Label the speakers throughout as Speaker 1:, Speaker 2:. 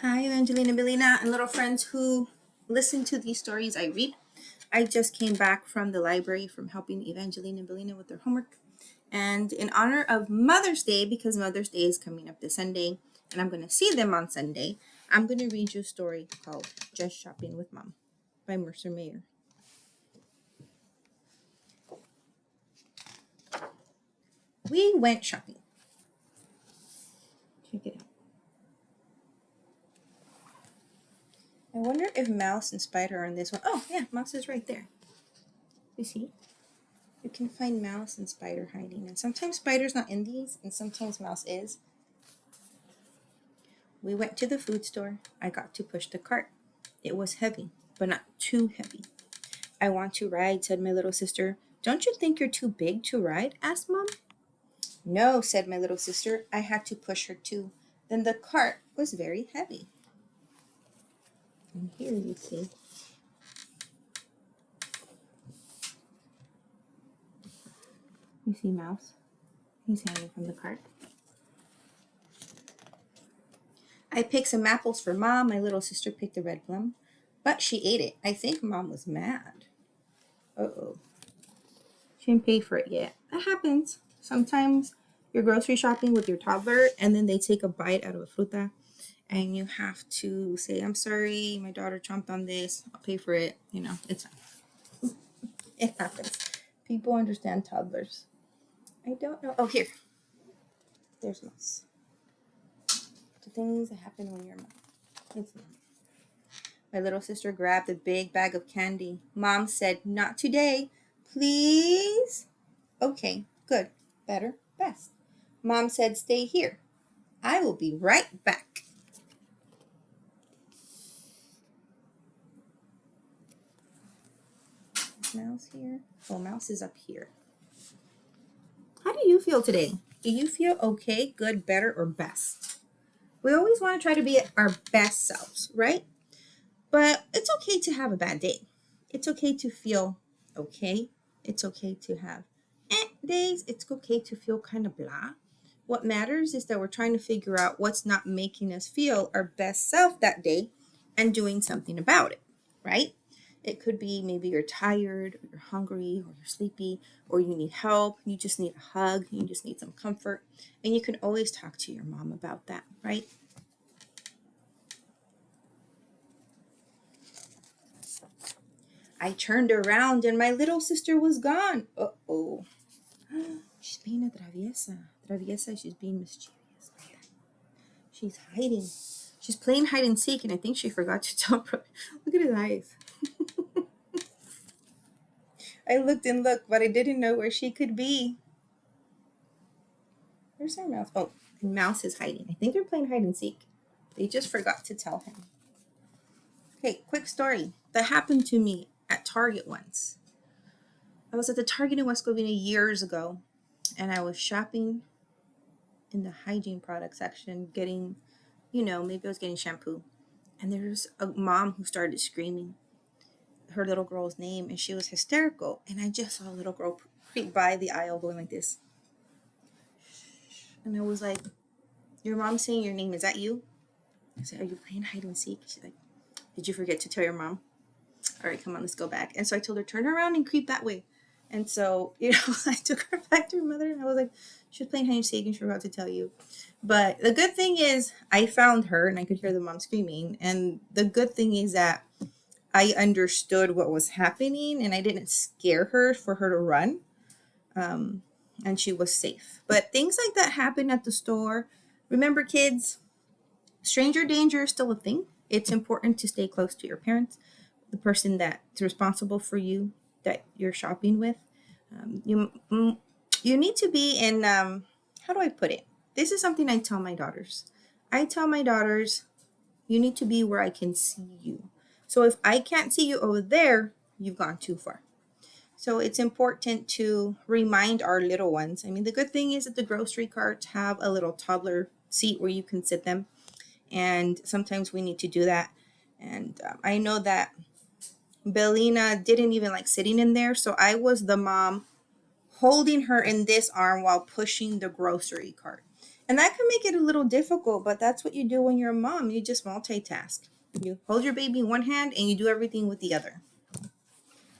Speaker 1: Hi, Evangelina Belina, and little friends who listen to these stories I read. I just came back from the library from helping Evangelina and Belina with their homework. And in honor of Mother's Day, because Mother's Day is coming up this Sunday, and I'm going to see them on Sunday, I'm going to read you a story called Just Shopping with Mom by Mercer Mayer. We went shopping. Check it out. I wonder if Mouse and Spider are in this one. Oh, yeah, Mouse is right there. You see? You can find Mouse and Spider hiding. And sometimes Spider's not in these, and sometimes Mouse is. We went to the food store. I got to push the cart. It was heavy, but not too heavy. I want to ride, said my little sister. Don't you think you're too big to ride? Asked Mom. No, said my little sister. I had to push her too. Then the cart was very heavy. And here you see. You see Mouse? He's hanging from the cart. I picked some apples for Mom. My little sister picked a red plum, but she ate it. I think Mom was mad. Uh-oh. She didn't pay for it yet. That happens. Sometimes you're grocery shopping with your toddler and then they take a bite out of a fruta and you have to say, I'm sorry, my daughter chomped on this. I'll pay for it. You know, it's fine. It happens. People understand toddlers. I don't know. Oh, here. There's Mouse. The things that happen when you're a mom. It's not. My little sister grabbed a big bag of candy. Mom said, not today. Please? Okay, good. Better, best. Mom said, stay here. I will be right back. Mouse here? Oh, Mouse is up here. How do you feel today? Do you feel okay, good, better, or best? We always want to try to be our best selves, right? But it's okay to have a bad day. It's okay to feel okay. It's okay to have days. It's okay to feel kind of blah. What matters is that we're trying to figure out what's not making us feel our best self that day and doing something about it, right? It could be maybe you're tired, or you're hungry, or you're sleepy, or you need help, you just need a hug, you just need some comfort. And you can always talk to your mom about that, right? I turned around and my little sister was gone. Uh-oh. She's being a traviesa. Traviesa, she's being mischievous. She's hiding. She's playing hide and seek, and I think she forgot to tell Brooke. Look at his eyes. I looked and looked, but I didn't know where she could be. Where's our mouse? Oh, and Mouse is hiding. I think they're playing hide and seek. They just forgot to tell him. Okay, quick story. That happened to me at Target once. I was at the Target in West Covina years ago, and I was shopping in the hygiene product section, getting, maybe I was getting shampoo. And there's a mom who started screaming her little girl's name, and she was hysterical. And I just saw a little girl creep by the aisle going like this. And I was like, your mom's saying your name. Is that you? I said, are you playing hide and seek? She's like, did you forget to tell your mom? All right, come on, let's go back. And so I told her, turn around and creep that way. And so, I took her back to her mother, and I was like, she was playing hide and seek and she forgot to tell you. But the good thing is I found her and I could hear the mom screaming. And the good thing is that I understood what was happening and I didn't scare her for her to run. And she was safe. But things like that happen at the store. Remember, kids, stranger danger is still a thing. It's important to stay close to your parents, the person that's responsible for you that you're shopping with. You need to be in, how do I put it? This is something I tell my daughters. I tell my daughters, you need to be where I can see you. So if I can't see you over there, you've gone too far. So it's important to remind our little ones. I mean, the good thing is that the grocery carts have a little toddler seat where you can sit them. And sometimes we need to do that. And I know that Bellina didn't even like sitting in there. So I was the mom holding her in this arm while pushing the grocery cart. And that can make it a little difficult, but that's what you do when you're a mom. You just multitask. You hold your baby in one hand and you do everything with the other.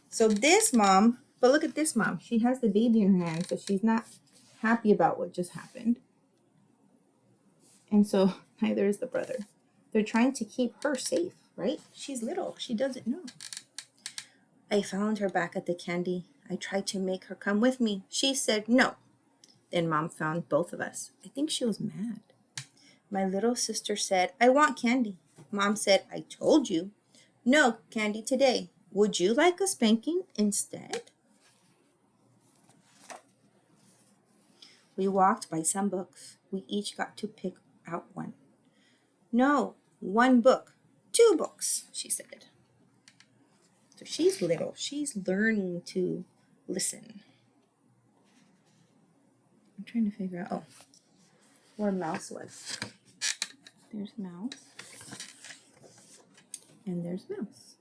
Speaker 1: So this mom, but look at this mom. She has the baby in her hand, so she's not happy about what just happened. And so neither is the brother. They're trying to keep her safe, right? She's little. She doesn't know. I found her back at the candy. I tried to make her come with me. She said no. Then Mom found both of us. I think she was mad. My little sister said, I want candy. Mom said, I told you. No candy today. Would you like a spanking instead? We walked by some books. We each got to pick out one. No, one book. 2 books, she said. So she's little. She's learning to listen. I'm trying to figure out, where Mouse was. There's Mouse. And there's Mouse.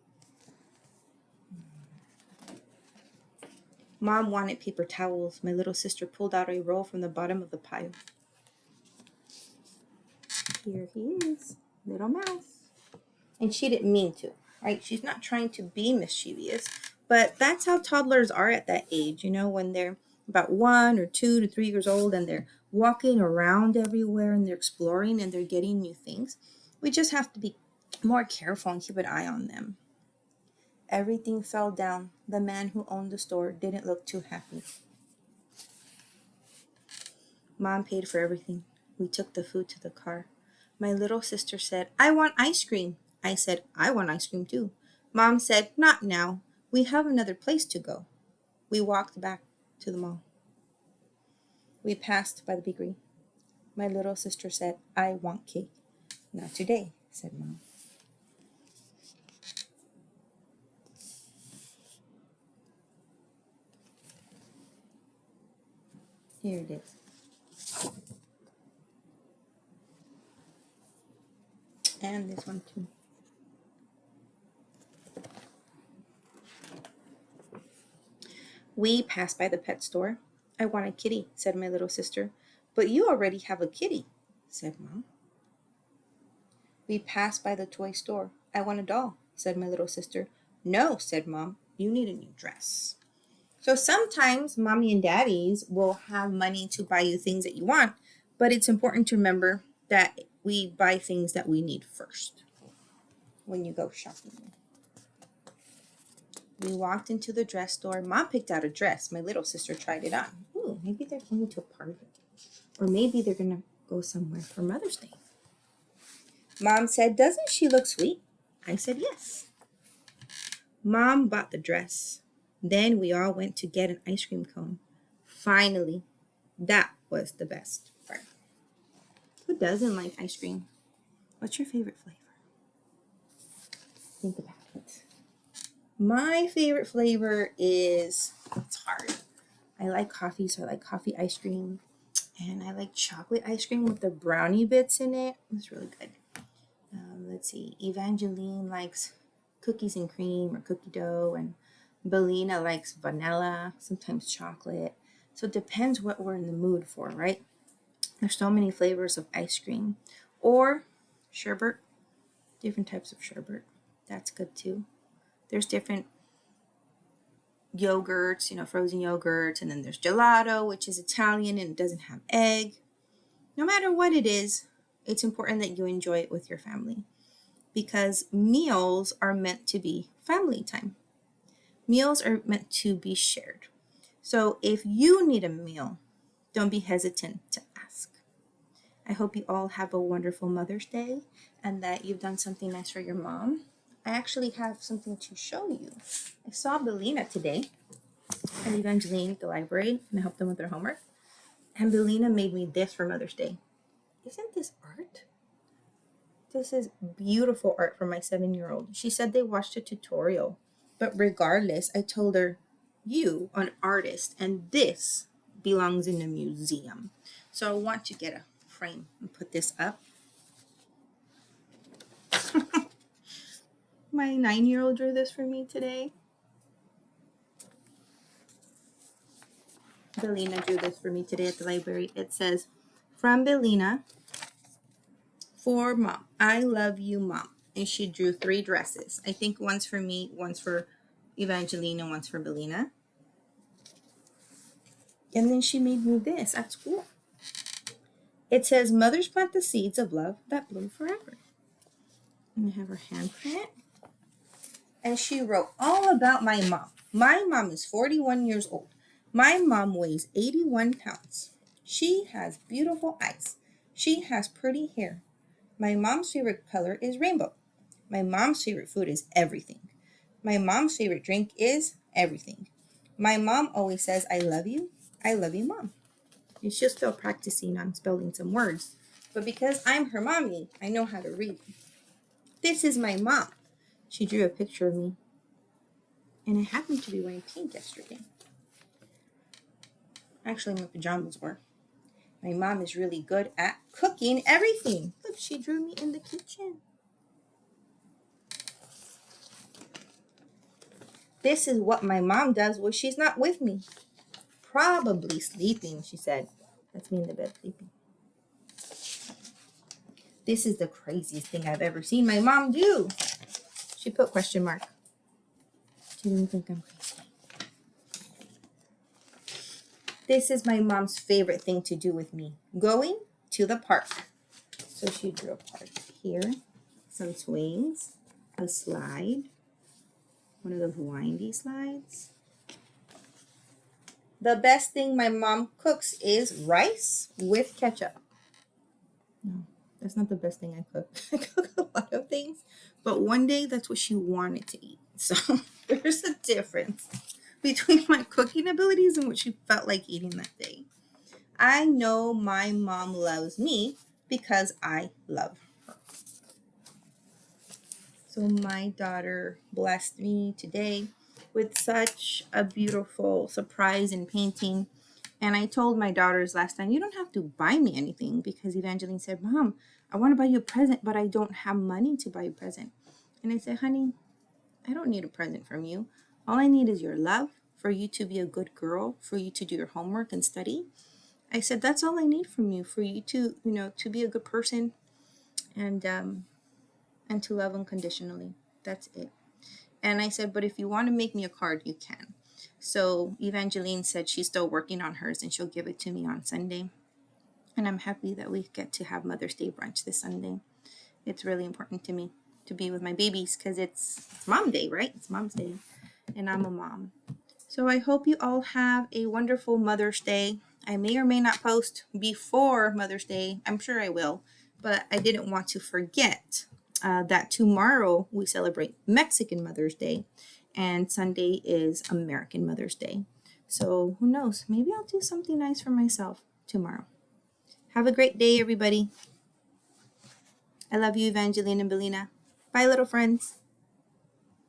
Speaker 1: Mom wanted paper towels. My little sister pulled out a roll from the bottom of the pile. Here he is, little Mouse. And she didn't mean to, right? She's not trying to be mischievous, but that's how toddlers are at that age, when they're about 1 or 2 to 3 years old and they're walking around everywhere and they're exploring and they're getting new things. We just have to be more careful and keep an eye on them. Everything fell down. The man who owned the store didn't look too happy. Mom paid for everything. We took the food to the car. My little sister said, I want ice cream. I said, I want ice cream too. Mom said, not now. We have another place to go. We walked back to the mall. We passed by the bakery. My little sister said, I want cake. Not today, said Mom. Here it is. And this one too. We passed by the pet store. I want a kitty, said my little sister. But you already have a kitty, said Mom. We passed by the toy store. I want a doll, said my little sister. No, said Mom, you need a new dress. So sometimes mommy and daddies will have money to buy you things that you want, but it's important to remember that we buy things that we need first when you go shopping. We walked into the dress store. Mom picked out a dress. My little sister tried it on. Ooh, maybe they're going to a party. Or maybe they're going to go somewhere for Mother's Day. Mom said, doesn't she look sweet? I said, yes. Mom bought the dress. Then we all went to get an ice cream cone. Finally, that was the best part. Who doesn't like ice cream? What's your favorite flavor? Think about it. My favorite flavor it's hard. I like coffee, so I like coffee ice cream. And I like chocolate ice cream with the brownie bits in it. It's really good. Let's see. Evangeline likes cookies and cream or cookie dough. And Belina likes vanilla, sometimes chocolate. So it depends what we're in the mood for, right? There's so many flavors of ice cream. Or sherbet. Different types of sherbet. That's good too. There's different yogurts, frozen yogurts, and then there's gelato, which is Italian and it doesn't have egg. No matter what it is, it's important that you enjoy it with your family because meals are meant to be family time. Meals are meant to be shared. So if you need a meal, don't be hesitant to ask. I hope you all have a wonderful Mother's Day and that you've done something nice for your mom. I actually have something to show you. I saw Belina today and Evangeline at the library and I helped them with their homework. And Belina made me this for Mother's Day. Isn't this art? This is beautiful art for my 7-year-old. She said they watched a tutorial. But regardless, I told her, you, an artist, and this belongs in a museum. So I want to get a frame and put this up. My 9-year-old drew this for me today. Belina drew this for me today at the library. It says, from Belina for Mom. I love you, Mom. And she drew 3 dresses. I think one's for me, one's for Evangeline, and one's for Belina. And then she made me this at school. It says, mothers plant the seeds of love that bloom forever. And I have her handprint. And she wrote all about my mom. My mom is 41 years old. My mom weighs 81 pounds. She has beautiful eyes. She has pretty hair. My mom's favorite color is rainbow. My mom's favorite food is everything. My mom's favorite drink is everything. My mom always says, I love you. I love you, Mom. And she's still practicing on spelling some words. But because I'm her mommy, I know how to read. This is my mom. She drew a picture of me. And I happened to be wearing pink yesterday. Actually, my pajamas were. My mom is really good at cooking everything. Look, she drew me in the kitchen. This is what my mom does when she's not with me. Probably sleeping, she said. That's me in the bed sleeping. This is the craziest thing I've ever seen my mom do. She put question mark. She didn't think I'm crazy. This is my mom's favorite thing to do with me. Going to the park. So she drew a park here. Some swings. A slide. One of those windy slides. The best thing my mom cooks is rice with ketchup. No, that's not the best thing I cook. I cook a lot of things, but one day that's what she wanted to eat. So there's a difference between my cooking abilities and what she felt like eating that day. I know my mom loves me because I love her. So my daughter blessed me today with such a beautiful surprise in painting. And I told my daughters last time, you don't have to buy me anything, because Evangeline said, Mom, I want to buy you a present, but I don't have money to buy you a present. And I said, honey, I don't need a present from you. All I need is your love, for you to be a good girl, for you to do your homework and study. I said, that's all I need from you, for you to, to be a good person and to love unconditionally. That's it. And I said, but if you want to make me a card, you can. So Evangeline said she's still working on hers and she'll give it to me on Sunday. And I'm happy that we get to have Mother's Day brunch this Sunday. It's really important to me to be with my babies because it's Mom Day, right? It's Mom's Day. And I'm a mom. So I hope you all have a wonderful Mother's Day. I may or may not post before Mother's Day. I'm sure I will. But I didn't want to forget that tomorrow we celebrate Mexican Mother's Day. And Sunday is American Mother's Day. So who knows? Maybe I'll do something nice for myself tomorrow. Have a great day, everybody. I love you, Evangeline and Belina. Bye, little friends.